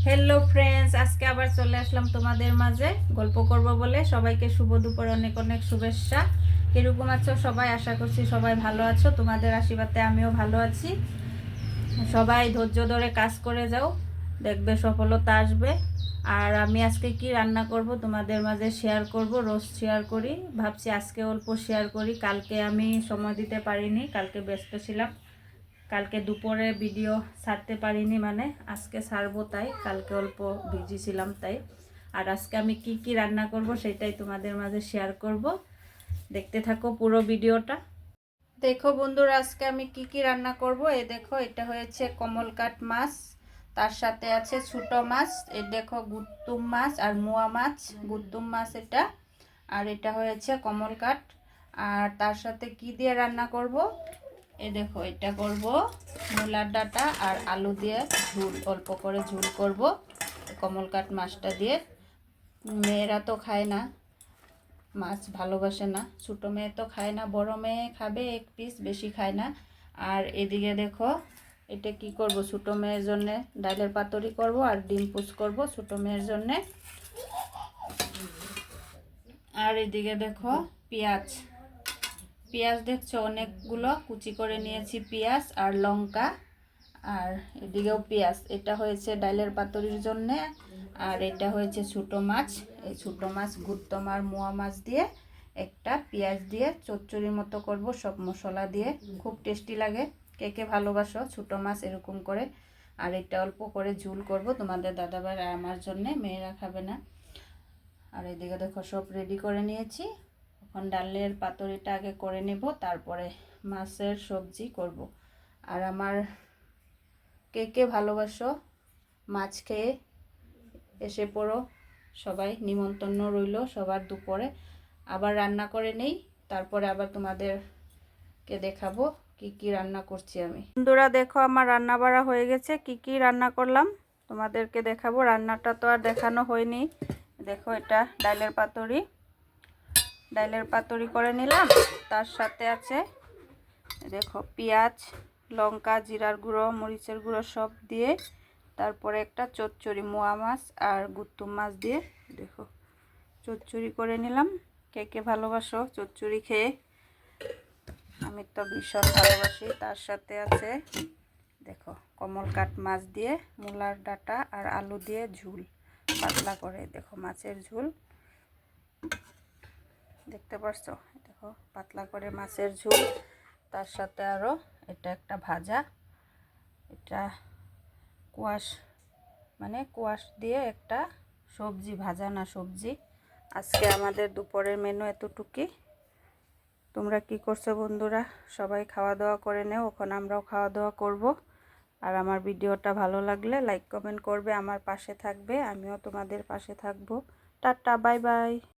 Hello friends, আজকে আবার চলে আসলাম তোমাদের মাঝে গল্প করব বলে। সবাইকে শুভ দুপুর, অনেক অনেক শুভেচ্ছা। কিরকম আছো সবাই? আশা করছি সবাই ভালো আছো। তোমাদের আশীর্বাদে আমিও ভালো আছি। সবাই ধৈর্য ধরে কাজ করে যাও, দেখবে সফলতা আসবে। আর আমি আজকে কি রান্না করব তোমাদের মাঝে শেয়ার করব। রোজ শেয়ার করি, ভাবছি আজকে অল্প শেয়ার করি। কালকে আমি সময় দিতে পারিনি, কালকে ব্যস্ত ছিলাম। কালকে দুপুরে ভিডিও ছাড়তে পারিনি, মানে আজকে ছাড়বো, তাই কালকে অল্প বিজি ছিলাম তাই। আর আজকে আমি কি কি রান্না করব সেটাই তোমাদের মাঝে শেয়ার করব। দেখতে থাকো পুরো ভিডিওটা। দেখো বন্ধুরা, আজকে আমি কি কি রান্না করব। এই দেখো, এটা হয়েছে কমলকাট মাছ, তার সাথে আছে ছোট মাছ। এই দেখো গুত্তুম মাছ আর মোয়া মাছ। গুত্তুম মাছ এটা, আর এটা হয়েছে কমলকাট। আর তার সাথে কি দিয়ে রান্না করব, এই দেখো এটা করব মূলার ডাঁটা আর আলু দিয়ে ঝুল, অল্প করে ঝুল করব কমলকাট মাছটা দিয়ে। মেয়েরা তো খায় না, মাছ ভালোবাসে না। ছোটো মেয়ে তো খায় না, বড় মেয়ে খাবে এক পিস, বেশি খায় না। আর এদিকে দেখো, এটা কি করব, ছোটো মেয়ের জন্যে ডালের পাতুরি করব আর ডিম পুচ করব ছোটো মেয়ের জন্যে। আর এদিকে দেখো পেঁয়াজ, পেঁয়াজ দেখছো অনেকগুলো কুচি করে নিয়েছি, পেঁয়াজ আর লঙ্কা। আর এদিকেও পেঁয়াজ। এটা হয়েছে ডালের পাতুরির জন্যে। আর এটা হয়েছে ছোটো মাছ। এই ছোটো মাছ গুত্তম আর মোয়া মাছ দিয়ে একটা পেঁয়াজ দিয়ে চচ্চড়ির মতো করব, সব মশলা দিয়ে। খুব টেস্টি লাগে। কে কে ভালোবাসো ছোটো মাছ এরকম করে। আর এটা অল্প করে ঝুল করব তোমাদের দাদাভাই আর আমার জন্যে, মেয়েরা খাবে না। আর এদিকে দেখো সব রেডি করে নিয়েছি। এখন ডালের পাতুরিটা আগে করে নেব, তারপরে মাছের সবজি করব। আর আমার কে কে ভালোবাসো মাছ খেয়ে এসে পড়ো, সবাই নিমন্ত্রণ রইল সবার। দুপুরে আবার রান্না করে নেই, তারপরে আবার তোমাদেরকে দেখাবো কি কি রান্না করছি আমি। বন্ধুরা দেখো, আমার রান্না বাড়া হয়ে গেছে। কি কি রান্না করলাম তোমাদেরকে দেখাবো। রান্নাটা তো আর দেখানো হয়নি। দেখো এটা ডালের পাতুরি, ডালের পাতুরি করে নিলাম। তার সাথে আছে দেখো পেঁয়াজ, লঙ্কা, জিরার গুঁড়ো, মরিচের গুঁড়ো সব দিয়ে, তারপরে একটা চচ্চড়ি মোয়া মাছ আর গুত্তুম মাছ দিয়ে দেখো চচ্চড়ি করে নিলাম। কে কে ভালোবাসো চচ্চড়ি খেয়ে? আমি তো ভীষণ ভালোবাসি। তার সাথে আছে দেখো কমলকাট মাছ দিয়ে মূলার ডাঁটা আর আলু দিয়ে ঝুল, পাতলা করে। দেখো মাছের ঝুল, দেখতে পারছো? দেখো পাতলা করে মাছের ঝুল। তার সাথে আরও এটা একটা ভাজা, এটা কোয়াশ, মানে কোয়াশ দিয়ে একটা সবজি, ভাজা না সবজি। আজকে আমাদের দুপুরের মেনু এতটুকুই। তোমরা কি করছো বন্ধুরা? সবাই খাওয়া দাওয়া করে নেও, এখন আমরাও খাওয়া দাওয়া করব। আর আমার ভিডিওটা ভালো লাগলে লাইক কমেন্ট করবে, আমার পাশে থাকবে, আমিও তোমাদের পাশে থাকবো। Tata, bye bye.